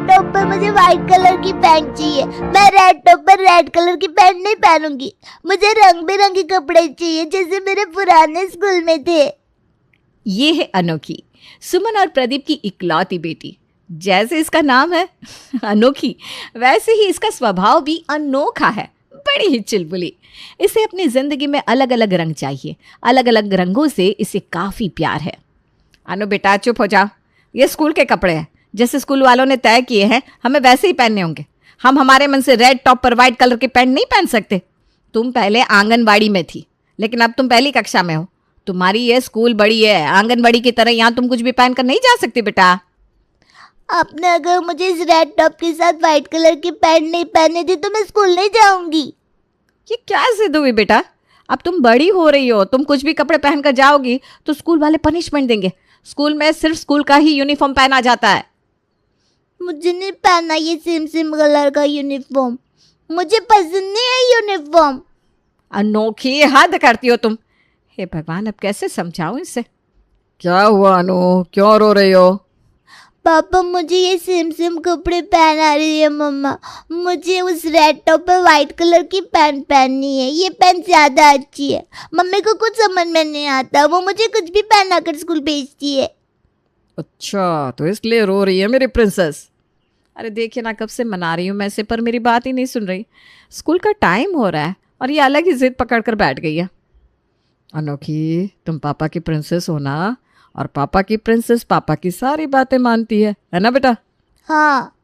Red top पर मुझे white colour की पैंट चाहिए। मैं रेड टॉप पर रेड कलर की पैंट नहीं पहनूंगी। मुझे रंग बिरंगे कपड़े चाहिए जैसे मेरे पुराने स्कूल में थे। ये है अनोखी, सुमन और प्रदीप की इकलौती बेटी। जैसे इसका नाम है अनोखी, वैसे ही इसका स्वभाव भी अनोखा है। बड़ी ही चुलबुली। इसे अपनी जिंदगी में अलग अलग रंग चाहिए। अलग अलग रंगों से इसे काफ़ी प्यार है। अनु बेटा चुप हो जाओ, ये स्कूल के कपड़े हैं। जैसे स्कूल वालों ने तय किए हैं हमें वैसे ही पहनने होंगे। हम हमारे मन से रेड टॉप पर वाइट कलर की पैंट नहीं पहन सकते। तुम पहले आंगनबाड़ी में थी, लेकिन अब तुम पहली कक्षा में हो। तुम्हारी ये स्कूल बड़ी है, आंगनबाड़ी की तरह यहाँ तुम कुछ भी पहन कर नहीं जा सकती बेटा। आपने अगर मुझे इस रेड टॉप के साथ व्हाइट कलर की पैंट नहीं पहने दी तो मैं स्कूल नहीं जाऊंगी। ये क्या जिद हुई बेटा? अब तुम बड़ी हो रही हो, तुम कुछ भी कपड़े पहन कर जाओगी तो स्कूल वाले पनिशमेंट देंगे। स्कूल में सिर्फ स्कूल का ही यूनिफॉर्म पहना जाता है। मुझे नहीं पहनना ये सेम सेम कलर का यूनिफॉर्म। मुझे पसंद नहीं है यूनिफॉर्म। अनोखी, हद करती हो तुम। हे भगवान, अब कैसे समझाऊं इसे। क्या हुआ अनु, क्यों रो रही हो? पापा मुझे ये सेम सेम कपड़े पहना रही है मम्मा। मुझे उस रेड टॉप पर व्हाइट कलर की पैंट पहननी है। ये पैंट ज़्यादा अच्छी है। मम्मी को कुछ समझ में नहीं आता, वो मुझे कुछ भी पहना कर स्कूल भेजती है। अच्छा, तो इसलिए रो रही है मेरी प्रिंसेस। अरे देखिए ना, कब से मना रही हूँ मैं इसे, पर मेरी बात ही नहीं सुन रही। स्कूल का टाइम हो रहा है और ये अलग ही जिद पकड़ कर बैठ गई है। अनोखी, तुम पापा की प्रिंसेस हो ना, और पापा की प्रिंसेस पापा की सारी बातें मानती है ना बेटा? हाँ।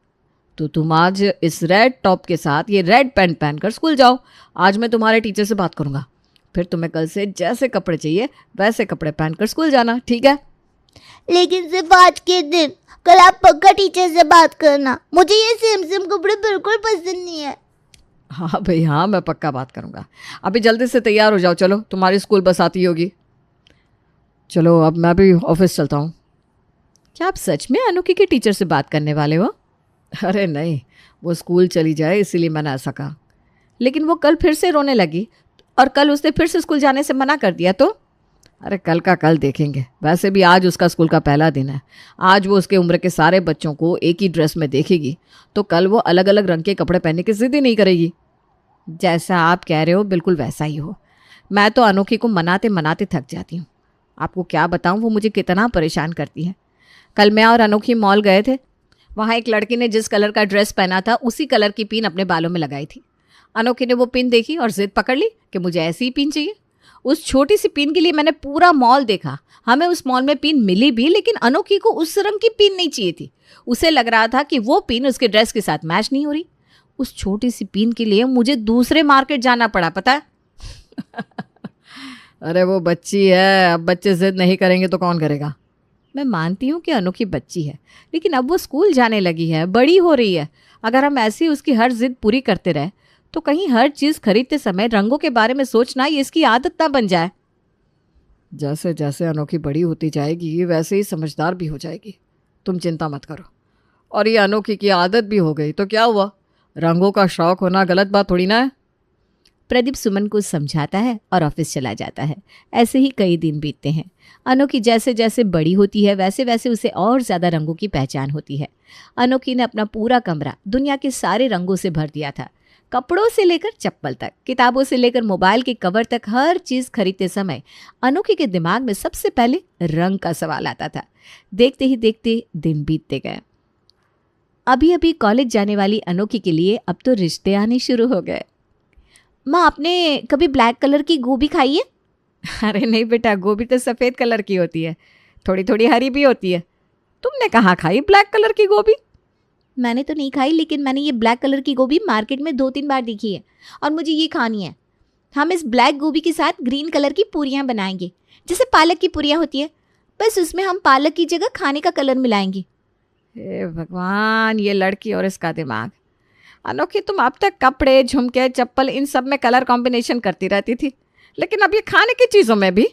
तो तुम आज इस रेड टॉप के साथ ये रेड पैंट पहनकर स्कूल जाओ। आज मैं तुम्हारे टीचर से बात करूंगा, फिर तुम्हें कल से जैसे कपड़े चाहिए वैसे कपड़े पहनकर स्कूल जाना, ठीक है? लेकिन सिर्फ आज के दिन। कल आप पक्का टीचर से बात करना। मुझे ये सेम सेम कपड़े बिल्कुल पसंद नहीं है। हाँ भाई हाँ, मैं पक्का बात करूंगा। अभी जल्दी से तैयार हो जाओ, चलो तुम्हारी स्कूल बस आती होगी। चलो अब मैं भी ऑफिस चलता हूँ। क्या आप सच में अनोखी के टीचर से बात करने वाले हो? अरे नहीं, वो स्कूल चली जाए इसीलिए मैंने ऐसा कहा। लेकिन वो कल फिर से रोने लगी और कल उसने फिर से स्कूल जाने से मना कर दिया तो? अरे कल का कल देखेंगे। वैसे भी आज उसका स्कूल का पहला दिन है। आज वो उसके उम्र के सारे बच्चों को एक ही ड्रेस में देखेगी तो कल वो अलग अलग रंग के कपड़े पहनने की जिद ही नहीं करेगी। जैसा आप कह रहे हो बिल्कुल वैसा ही हो। मैं तो अनोखी को मनाते मनाते थक जाती हूँ। आपको क्या बताऊँ वो मुझे कितना परेशान करती है। कल मैं और अनोखी मॉल गए थे। वहाँ एक लड़की ने जिस कलर का ड्रेस पहना था उसी कलर की पिन अपने बालों में लगाई थी। अनोखी ने वो पिन देखी और जिद पकड़ ली कि मुझे ऐसी ही पिन चाहिए। उस छोटी सी पिन के लिए मैंने पूरा मॉल देखा। हमें उस मॉल में पिन मिली भी, लेकिन अनोखी को उस रंग की पिन नहीं चाहिए थी। उसे लग रहा था कि वो पिन उसके ड्रेस के साथ मैच नहीं हो रही। उस छोटी सी पिन के लिए मुझे दूसरे मार्केट जाना पड़ा, पता है? अरे वो बच्ची है, अब बच्चे जिद नहीं करेंगे तो कौन करेगा? मैं मानती हूँ कि अनोखी बच्ची है, लेकिन अब वो स्कूल जाने लगी है, बड़ी हो रही है। अगर हम ऐसे ही उसकी हर जिद पूरी करते रहे तो कहीं हर चीज़ खरीदते समय रंगों के बारे में सोचना ये इसकी आदत ना बन जाए। जैसे जैसे अनोखी बड़ी होती जाएगी वैसे ही समझदार भी हो जाएगी। तुम चिंता मत करो। और ये अनोखी की आदत भी हो गई तो क्या हुआ? रंगों का शौक होना गलत बात थोड़ी ना है। प्रदीप सुमन को समझाता है और ऑफिस चला जाता है। ऐसे ही कई दिन बीतते हैं। अनोखी जैसे जैसे बड़ी होती है वैसे वैसे उसे और ज़्यादा रंगों की पहचान होती है। अनोखी ने अपना पूरा कमरा दुनिया के सारे रंगों से भर दिया था। कपड़ों से लेकर चप्पल तक, किताबों से लेकर मोबाइल के कवर तक, हर चीज़ खरीदते समय अनोखी के दिमाग में सबसे पहले रंग का सवाल आता था। देखते ही देखते दिन बीतते गए। अभी अभी कॉलेज जाने वाली अनोखी के लिए अब तो रिश्ते आने शुरू हो गए। माँ, आपने कभी ब्लैक कलर की गोभी खाई है? अरे नहीं बेटा, गोभी तो सफ़ेद कलर की होती है, थोड़ी थोड़ी हरी भी होती है। तुमने कहाँ खाई ब्लैक कलर की गोभी? मैंने तो नहीं खाई, लेकिन मैंने ये ब्लैक कलर की गोभी मार्केट में 2-3 बार देखी है और मुझे ये खानी है। हम इस ब्लैक गोभी के साथ ग्रीन कलर की पूरियाँ बनाएंगे, जैसे पालक की पूरियाँ होती है, बस उसमें हम पालक की जगह खाने का कलर मिलाएंगे। हे भगवान, ये लड़की और इसका दिमाग। अनोखी, तुम अब तक कपड़े, झुमके, चप्पल इन सब में कलर कॉम्बिनेशन करती रहती थी, लेकिन अब ये खाने की चीज़ों में भी।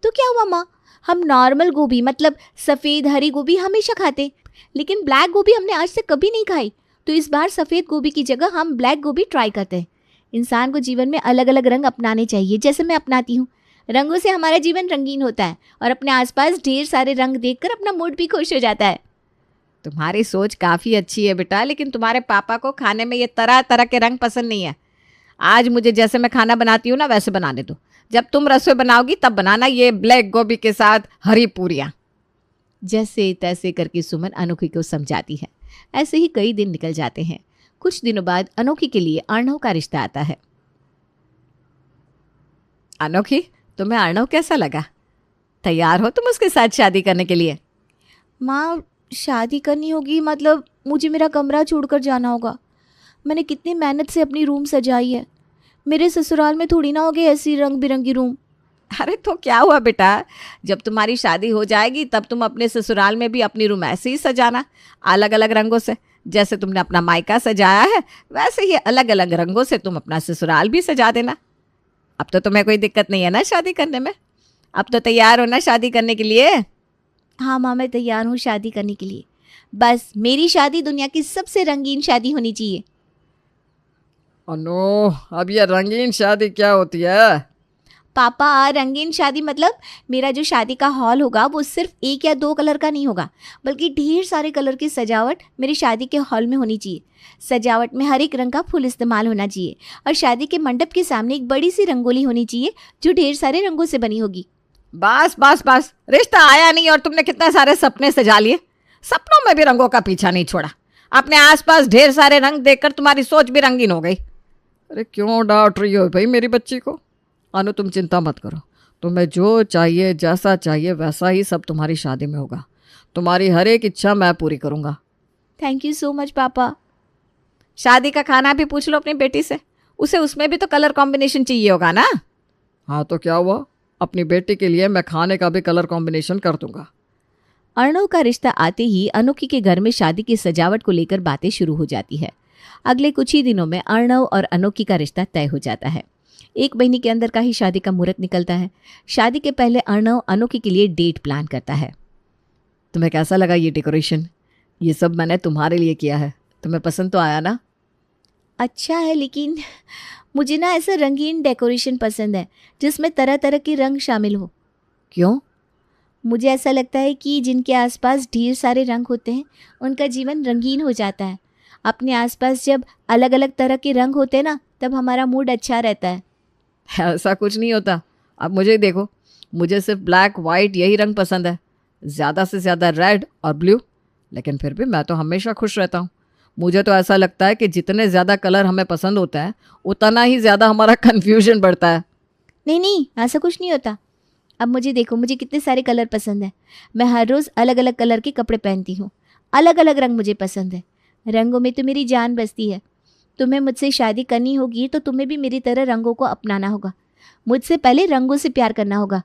तो क्या हुआ माँ, हम नॉर्मल गोभी मतलब सफ़ेद हरी गोभी हमेशा खाते, लेकिन ब्लैक गोभी हमने आज तक कभी नहीं खाई। तो इस बार सफ़ेद गोभी की जगह हम ब्लैक गोभी ट्राई करते हैं। इंसान को जीवन में अलग अलग रंग अपनाने चाहिए, जैसे मैं अपनाती हूँ। रंगों से हमारा जीवन रंगीन होता है और अपने आसपास ढेर सारे रंग देखकर अपना मूड भी खुश हो जाता है। तुम्हारी सोच काफ़ी अच्छी है बेटा, लेकिन तुम्हारे पापा को खाने में ये तरह तरह के रंग पसंद नहीं है। आज मुझे जैसे मैं खाना बनाती हूँ ना वैसे बनाने दो। जब तुम रसोई बनाओगी तब बनाना ये ब्लैक गोभी के साथ हरी पूरियाँ। जैसे तैसे करके सुमन अनोखी को समझाती है। ऐसे ही कई दिन निकल जाते हैं। कुछ दिनों बाद अनोखी के लिए अर्णव का रिश्ता आता है। अनोखी, तुम्हें अर्णव कैसा लगा? तैयार हो तुम उसके साथ शादी करने के लिए? माँ, शादी करनी होगी मतलब मुझे मेरा कमरा छोड़कर जाना होगा। मैंने कितनी मेहनत से अपनी रूम सजाई है। मेरे ससुराल में थोड़ी ना होगी ऐसी रंग बिरंगी रूम। अरे तो क्या हुआ बेटा, जब तुम्हारी शादी हो जाएगी तब तुम अपने ससुराल में भी अपनी रूम ऐसे ही सजाना, अलग अलग रंगों से। जैसे तुमने अपना मायका सजाया है वैसे ही अलग अलग रंगों से तुम अपना ससुराल भी सजा देना। अब तो तुम्हें कोई दिक्कत नहीं है ना शादी करने में? अब तो तैयार हो ना शादी करने के लिए? हाँ माँ, मैं तैयार हूँ शादी करने के लिए। बस मेरी शादी दुनिया की सबसे रंगीन शादी होनी चाहिए। अनो, अब ये रंगीन शादी क्या होती है? पापा, रंगीन शादी मतलब मेरा जो शादी का हॉल होगा वो सिर्फ 1 या 2 कलर का नहीं होगा, बल्कि ढेर सारे कलर की सजावट मेरी शादी के हॉल में होनी चाहिए। सजावट में हर एक रंग का फूल इस्तेमाल होना चाहिए और शादी के मंडप के सामने एक बड़ी सी रंगोली होनी चाहिए जो ढेर सारे रंगों से बनी होगी। बस बस बस, रिश्ता आया नहीं और तुमने कितने सारे सपने सजा लिए। सपनों में भी रंगों का पीछा नहीं छोड़ा। अपने आसपास ढेर सारे रंग देखकर तुम्हारी सोच भी रंगीन हो गई। अरे क्यों डांट रही हो भाई मेरी बच्ची को? अनु, तुम चिंता मत करो, तुम्हें जो चाहिए जैसा चाहिए वैसा ही सब तुम्हारी शादी में होगा। तुम्हारी हर एक इच्छा मैं पूरी करूँगा। थैंक यू सो मच पापा। शादी का खाना भी पूछ लो अपनी बेटी से, उसे उसमें भी तो कलर कॉम्बिनेशन चाहिए होगा ना? हाँ तो क्या हुआ, अपनी बेटी के लिए मैं खाने का भी कलर कॉम्बिनेशन कर दूंगा। अर्णव का रिश्ता आते ही अनोखी के घर में शादी की सजावट को लेकर बातें शुरू हो जाती है। अगले कुछ ही दिनों में अर्णव और अनोखी का रिश्ता तय हो जाता है। 1 महीने के अंदर का ही शादी का मुहूर्त निकलता है। शादी के पहले अर्णव अनोखी के लिए डेट प्लान करता है। तुम्हें कैसा लगा ये डेकोरेशन? ये सब मैंने तुम्हारे लिए किया है, तुम्हें पसंद तो आया ना? अच्छा है, लेकिन मुझे ना ऐसा रंगीन डेकोरेशन पसंद है जिसमें तरह तरह के रंग शामिल हो। क्यों? मुझे ऐसा लगता है कि जिनके आसपास ढेर सारे रंग होते हैं उनका जीवन रंगीन हो जाता है। अपने आसपास जब अलग अलग तरह के रंग होते हैं ना तब हमारा मूड अच्छा रहता है। ऐसा कुछ नहीं होता। अब मुझे देखो, मुझे सिर्फ ब्लैक वाइट यही रंग पसंद है, ज़्यादा से ज़्यादा रेड और ब्लू। लेकिन फिर भी मैं तो हमेशा खुश रहता हूँ। मुझे तो ऐसा लगता है कि जितने ज़्यादा कलर हमें पसंद होता है उतना ही ज़्यादा हमारा कन्फ्यूजन बढ़ता है। नहीं नहीं, ऐसा कुछ नहीं होता। अब मुझे देखो, मुझे कितने सारे कलर पसंद है। मैं हर रोज़ अलग अलग कलर के कपड़े पहनती हूँ। अलग अलग रंग मुझे पसंद है। रंगों में तो मेरी जान बसती है। तुम्हें मुझसे शादी करनी होगी तो तुम्हें भी मेरी तरह रंगों को अपनाना होगा। मुझसे पहले रंगों से प्यार करना होगा।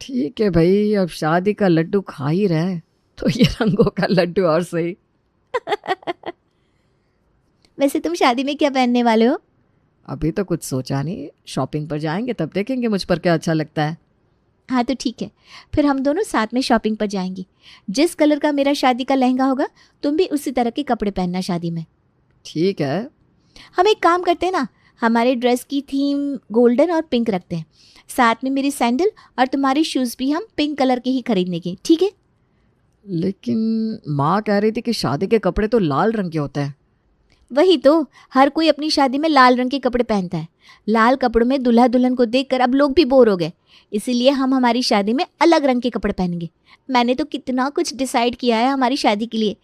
ठीक है भाई, अब शादी का लड्डू खा ही रहे तो ये रंगों का लड्डू और सही। वैसे तुम शादी में क्या पहनने वाले हो? अभी तो कुछ सोचा नहीं, शॉपिंग पर जाएंगे तब देखेंगे मुझ पर क्या अच्छा लगता है। हाँ तो ठीक है, फिर हम दोनों साथ में शॉपिंग पर जाएंगे। जिस कलर का मेरा शादी का लहंगा होगा तुम भी उसी तरह के कपड़े पहनना शादी में। ठीक है। हम एक काम करते हैं ना, हमारे ड्रेस की थीम गोल्डन और पिंक रखते हैं। साथ में मेरी सैंडल और तुम्हारी शूज़ भी हम पिंक कलर के ही खरीदने के, ठीक है? लेकिन माँ कह रही थी कि शादी के कपड़े तो लाल रंग के होते हैं। वही तो, हर कोई अपनी शादी में लाल रंग के कपड़े पहनता है। लाल कपड़ों में दूल्हा दुल्हन को देखकर अब लोग भी बोर हो गए, इसीलिए हम हमारी शादी में अलग रंग के कपड़े पहनेंगे। मैंने तो कितना कुछ डिसाइड किया है हमारी शादी के लिए,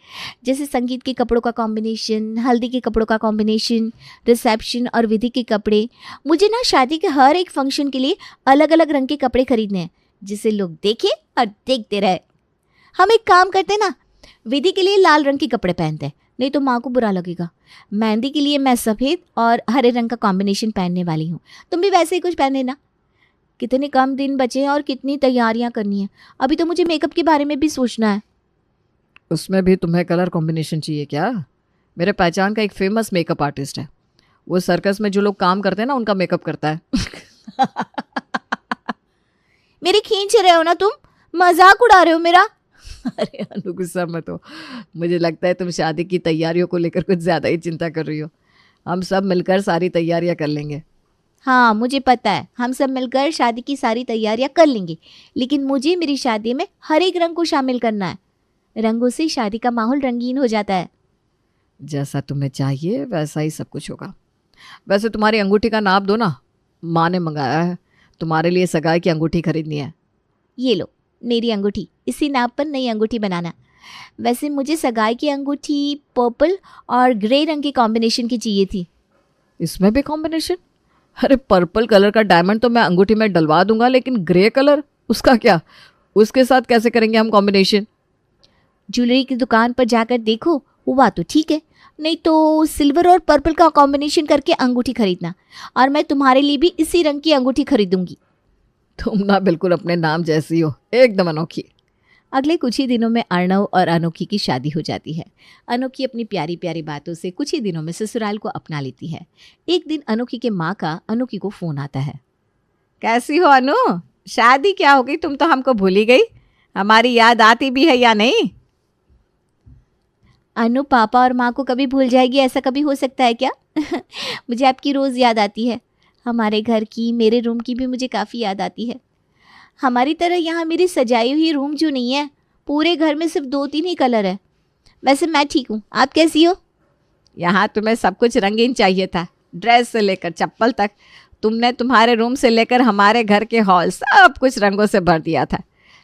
जैसे संगीत के कपड़ों का कॉम्बिनेशन, हल्दी के कपड़ों का कॉम्बिनेशन, रिसेप्शन और विधि के कपड़े। मुझे ना शादी के हर एक फंक्शन के लिए अलग अलग रंग के कपड़े खरीदने हैं जिसे लोग देखें और देखते रहे। हम एक काम करते ना, विधि के लिए लाल रंग के कपड़े पहनते हैं, नहीं तो माँ को बुरा लगेगा। मेहंदी के लिए मैं सफ़ेद और हरे रंग का कॉम्बिनेशन पहनने वाली हूँ। तुम भी वैसे ही कुछ पहने ना। कितने कम दिन बचे हैं और कितनी तैयारियाँ करनी है। अभी तो मुझे मेकअप के बारे में भी सोचना है। उसमें भी तुम्हें कलर कॉम्बिनेशन चाहिए क्या? मेरे पहचान का एक फेमस मेकअप आर्टिस्ट है, वो सर्कस में जो लोग काम करते हैं ना उनका मेकअप करता है। मेरी खींच रहे हो ना तुम, मजाक उड़ा रहे हो मेरा। अरे अनु, गुस्सा मत हो। मुझे लगता है तुम शादी की तैयारियों को लेकर कुछ ज़्यादा ही चिंता कर रही हो। हम सब मिलकर सारी तैयारियां कर लेंगे। हाँ मुझे पता है, हम सब मिलकर शादी की सारी तैयारियां कर लेंगे, लेकिन मुझे मेरी शादी में हर एक रंग को शामिल करना है। रंगों से शादी का माहौल रंगीन हो जाता है। जैसा तुम्हें चाहिए वैसा ही सब कुछ होगा। वैसे तुम्हारी अंगूठी का नाप दो ना, माँ ने मंगाया है, तुम्हारे लिए सगाई की अंगूठी खरीदनी है। ये लो मेरी अंगूठी, इसी नाप पर नई अंगूठी बनाना। वैसे मुझे सगाई की अंगूठी पर्पल और ग्रे रंग के कॉम्बिनेशन की चाहिए थी। इसमें भी कॉम्बिनेशन? अरे पर्पल कलर का डायमंड तो मैं अंगूठी में डलवा दूंगा, लेकिन ग्रे कलर उसका क्या? उसके साथ कैसे करेंगे हम कॉम्बिनेशन? ज्वेलरी की दुकान पर जाकर देखो, हुआ तो ठीक है, नहीं तो सिल्वर और पर्पल का कॉम्बिनेशन करके अंगूठी खरीदना, और मैं तुम्हारे लिए भी इसी रंग की अंगूठी खरीदूंगी। तुम ना बिल्कुल अपने नाम जैसी हो, एकदम अनोखी। अगले कुछ ही दिनों में अर्णव और अनोखी की शादी हो जाती है। अनोखी अपनी प्यारी प्यारी बातों से कुछ ही दिनों में ससुराल को अपना लेती है। एक दिन अनोखी के माँ का अनोखी को फोन आता है। कैसी हो अनु? शादी क्या हो गई, तुम तो हमको भूल ही गई। हमारी याद आती भी है या नहीं? अनु पापा और माँ को कभी भूल जाएगी, ऐसा कभी हो सकता है क्या? मुझे आपकी रोज़ याद आती है। हमारे घर की, मेरे रूम की भी मुझे काफ़ी याद आती है। हमारी तरह यहाँ मेरी सजाई हुई रूम जो नहीं है, पूरे घर में सिर्फ 2-3 ही कलर है। वैसे मैं ठीक हूँ, आप कैसी हो? यहाँ तुम्हें सब कुछ रंगीन चाहिए था, ड्रेस से लेकर चप्पल तक। तुमने तुम्हारे रूम से लेकर हमारे घर के हॉल सब कुछ रंगों से भर दिया था,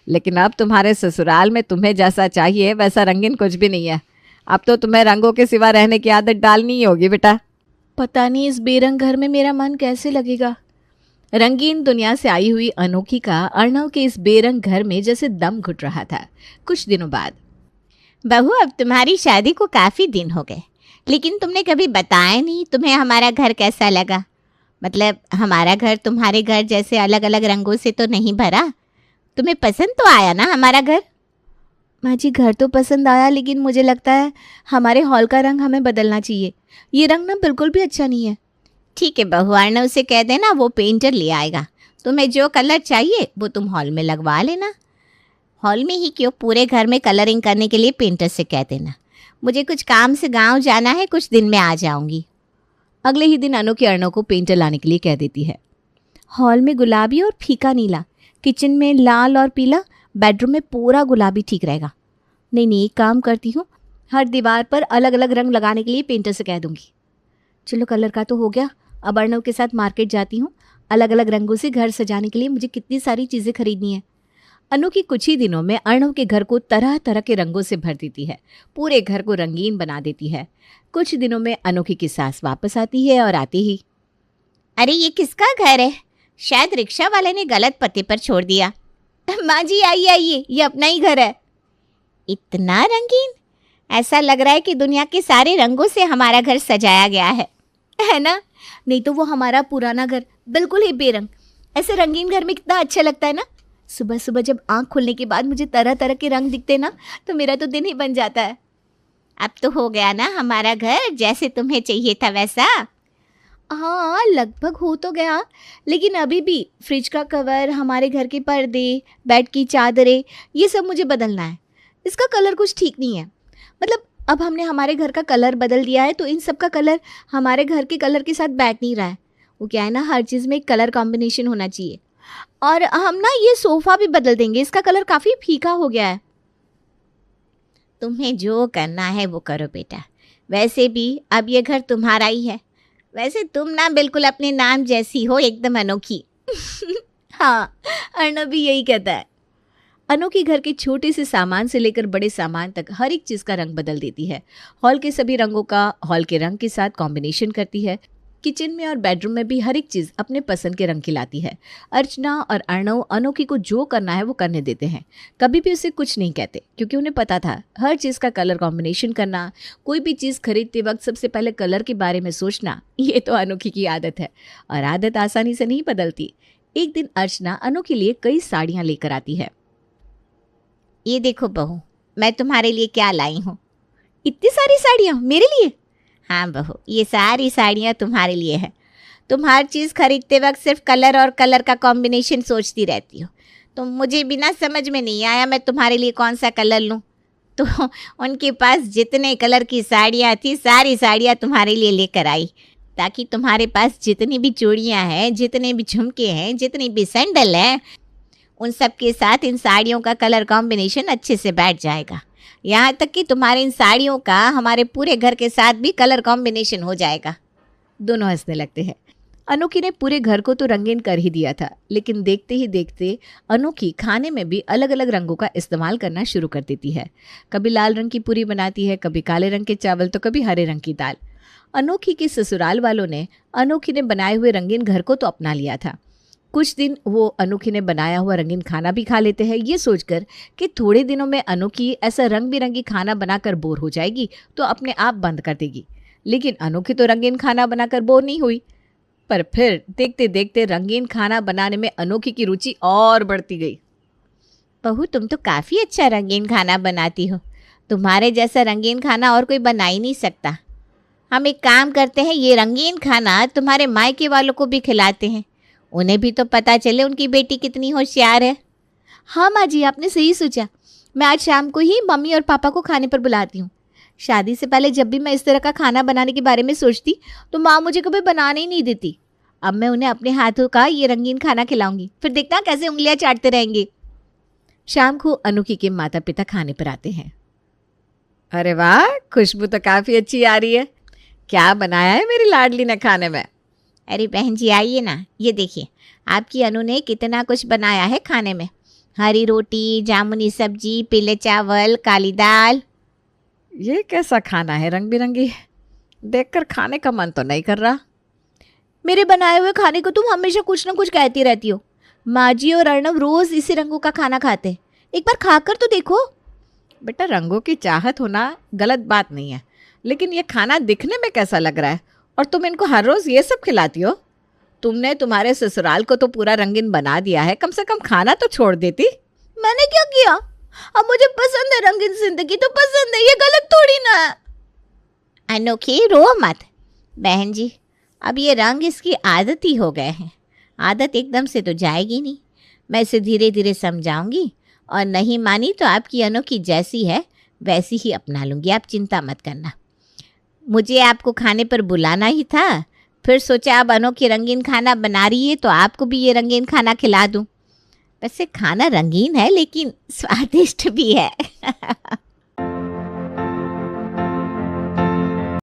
लेकिन अब तुम्हारे ससुराल में तुम्हें जैसा चाहिए वैसा रंगीन कुछ भी नहीं है। अब तो तुम्हें रंगों के सिवा रहने की आदत डालनी ही होगी बेटा। पता नहीं इस बेरंग घर में मेरा मन कैसे लगेगा। रंगीन दुनिया से आई हुई अनोखी का अर्णव के इस बेरंग घर में जैसे दम घुट रहा था। कुछ दिनों बाद, बहू अब तुम्हारी शादी को काफ़ी दिन हो गए, लेकिन तुमने कभी बताया नहीं तुम्हें हमारा घर कैसा लगा। मतलब हमारा घर तुम्हारे घर जैसे अलग अलग रंगों से तो नहीं भरा। तुम्हें पसंद तो आया ना हमारा घर? माँ जी घर तो पसंद आया, लेकिन मुझे लगता है हमारे हॉल का रंग हमें बदलना चाहिए। ये रंग ना बिल्कुल भी अच्छा नहीं है। ठीक है बहू, अर्णव से कह देना, वो पेंटर ले आएगा। तुम्हें जो कलर चाहिए वो तुम हॉल में लगवा लेना। हॉल में ही क्यों, पूरे घर में कलरिंग करने के लिए पेंटर से कह देना। मुझे कुछ काम से गांव जाना है, कुछ दिन में आ जाऊंगी। अगले ही दिन अनोखी अर्णव को पेंटर लाने के लिए कह देती है। हॉल में गुलाबी और फीका नीला, किचन में लाल और पीला, बेडरूम में पूरा गुलाबी ठीक रहेगा। नहीं, एक काम करती हूँ, हर दीवार पर अलग अलग रंग लगाने के लिए पेंटर से कह दूंगी। चलो कलर का तो हो गया, अब अर्णव के साथ मार्केट जाती हूँ। अलग अलग रंगों से घर सजाने के लिए मुझे कितनी सारी चीज़ें खरीदनी है। अनोखी कुछ ही दिनों में अर्णव के घर को तरह तरह के रंगों से भर देती है, पूरे घर को रंगीन बना देती है। कुछ दिनों में अनोखी की सास वापस आती है और आते ही, अरे ये किसका घर है? शायद रिक्शा वाले ने गलत पते पर छोड़ दिया। माँ जी आइए आइए, ये अपना ही घर है। इतना रंगीन, ऐसा लग रहा है कि दुनिया के सारे रंगों से हमारा घर सजाया गया है ना? नहीं तो वो हमारा पुराना घर बिल्कुल ही बेरंग। ऐसे रंगीन घर में कितना अच्छा लगता है ना। सुबह सुबह जब आँख खुलने के बाद मुझे तरह तरह के रंग दिखते ना, तो मेरा तो दिन ही बन जाता है। अब तो हो गया ना हमारा घर जैसे तुम्हें चाहिए था वैसा? हाँ लगभग हो तो गया, लेकिन अभी भी फ्रिज का कवर, हमारे घर के पर्दे, बेड की चादरें, ये सब मुझे बदलना है। इसका कलर कुछ ठीक नहीं है। मतलब अब हमने हमारे घर का कलर बदल दिया है, तो इन सब का कलर हमारे घर के कलर के साथ बैठ नहीं रहा है। वो क्या है ना, हर चीज़ में एक कलर कॉम्बिनेशन होना चाहिए। और हम ना ये सोफ़ा भी बदल देंगे, इसका कलर काफ़ी फीका हो गया है। तुम्हें जो करना है वो करो बेटा, वैसे भी अब ये घर तुम्हारा ही है। वैसे तुम ना बिल्कुल अपने नाम जैसी हो, एकदम अनोखी। हाँ, अर्णव भी यही कहता है। अनोखी घर के छोटे से सामान से लेकर बड़े सामान तक हर एक चीज़ का रंग बदल देती है। हॉल के सभी रंगों का हॉल के रंग के साथ कॉम्बिनेशन करती है। किचन में और बेडरूम में भी हर एक चीज़ अपने पसंद के रंग की लाती है। अर्चना और अर्णव अनोखी को जो करना है वो करने देते हैं, कभी भी उसे कुछ नहीं कहते, क्योंकि उन्हें पता था हर चीज़ का कलर कॉम्बिनेशन करना, कोई भी चीज़ खरीदते वक्त सबसे पहले कलर के बारे में सोचना, ये तो अनोखी की आदत है, और आदत आसानी से नहीं बदलती। एक दिन अर्चना अनोखी लिए कई साड़ियाँ लेकर आती है। ये देखो बहू, मैं तुम्हारे लिए क्या लाई हूँ। इतनी सारी साड़ियाँ मेरे लिए? हाँ बहू, ये सारी साड़ियाँ तुम्हारे लिए हैं। तुम हर चीज़ खरीदते वक्त सिर्फ कलर और कलर का कॉम्बिनेशन सोचती रहती हो। तो मुझे बिना समझ में नहीं आया मैं तुम्हारे लिए कौन सा कलर लूँ। तो उनके पास जितने कलर की साड़ियाँ थी, सारी साड़ियाँ तुम्हारे लिए लेकर आई, ताकि तुम्हारे पास जितनी भी चूड़ियाँ हैं, जितने भी झुमके हैं, जितनी भी सैंडल हैं, उन सब के साथ इन साड़ियों का कलर कॉम्बिनेशन अच्छे से बैठ जाएगा। यहाँ तक कि तुम्हारी इन साड़ियों का हमारे पूरे घर के साथ भी कलर कॉम्बिनेशन हो जाएगा। दोनों हंसने लगते हैं। अनोखी ने पूरे घर को तो रंगीन कर ही दिया था, लेकिन देखते ही देखते अनोखी खाने में भी अलग अलग रंगों का इस्तेमाल करना शुरू कर देती है। कभी लाल रंग की पूरी बनाती है, कभी काले रंग के चावल, तो कभी हरे रंग की दाल। अनोखी के ससुराल वालों ने अनोखी ने बनाए हुए रंगीन घर को तो अपना लिया था। कुछ दिन वो अनोखी ने बनाया हुआ रंगीन खाना भी खा लेते हैं, ये सोचकर कि थोड़े दिनों में अनोखी ऐसा रंग बिरंगी खाना बनाकर बोर हो जाएगी तो अपने आप बंद कर देगी। लेकिन अनोखी तो रंगीन खाना बनाकर बोर नहीं हुई, पर फिर देखते देखते रंगीन खाना बनाने में अनोखी की रुचि और बढ़ती गई। बहू, तुम तो काफ़ी अच्छा रंगीन खाना बनाती हो। तुम्हारे जैसा रंगीन खाना और कोई बना ही नहीं सकता। हम एक काम करते हैं, ये रंगीन खाना तुम्हारे मायके वालों को भी खिलाते हैं, उन्हें भी तो पता चले उनकी बेटी कितनी होशियार है। हाँ माँ जी, आपने सही सोचा। मैं आज शाम को ही मम्मी और पापा को खाने पर बुलाती हूँ। शादी से पहले जब भी मैं इस तरह का खाना बनाने के बारे में सोचती तो माँ मुझे कभी बनाने ही नहीं देती। अब मैं उन्हें अपने हाथों का ये रंगीन खाना खिलाऊंगी, फिर देखना कैसे उंगलियां चाटते रहेंगे। शाम को अनोखी के माता पिता खाने पर आते हैं। अरे वाह, खुशबू तो काफ़ी अच्छी आ रही है। क्या बनाया है मेरी लाडली ने खाने में? अरे बहन जी, आइए ना, ये देखिए आपकी अनु ने कितना कुछ बनाया है खाने में। हरी रोटी, जामुनी सब्जी, पीले चावल, काली दाल। ये कैसा खाना है रंग बिरंगी? देखकर खाने का मन तो नहीं कर रहा। मेरे बनाए हुए खाने को तुम हमेशा कुछ ना कुछ कहती रहती हो। माँ जी और अर्णव रोज इसी रंगों का खाना खाते हैं, एक बार खाकर तो देखो। बेटा, रंगों की चाहत होना गलत बात नहीं है, लेकिन ये खाना दिखने में कैसा लग रहा है और तुम इनको हर रोज़ ये सब खिलाती हो? तुमने तुम्हारे ससुराल को तो पूरा रंगीन बना दिया है, कम से कम खाना तो छोड़ देती। मैंने क्या किया? अब मुझे पसंद है रंगीन जिंदगी, तो पसंद है, ये गलत थोड़ी ना है। अनोखी, रो मत। बहन जी, अब ये रंग इसकी आदत ही हो गए हैं। आदत एकदम से तो जाएगी नहीं। मैं इसे धीरे धीरे समझाऊंगी और नहीं मानी तो आपकी अनोखी जैसी है वैसी ही अपना लूँगी, आप चिंता मत करना। मुझे आपको खाने पर बुलाना ही था, फिर सोचा अब अनोखी रंगीन खाना बना रही है तो आपको भी ये रंगीन खाना खिला दूँ। वैसे खाना रंगीन है लेकिन स्वादिष्ट भी है।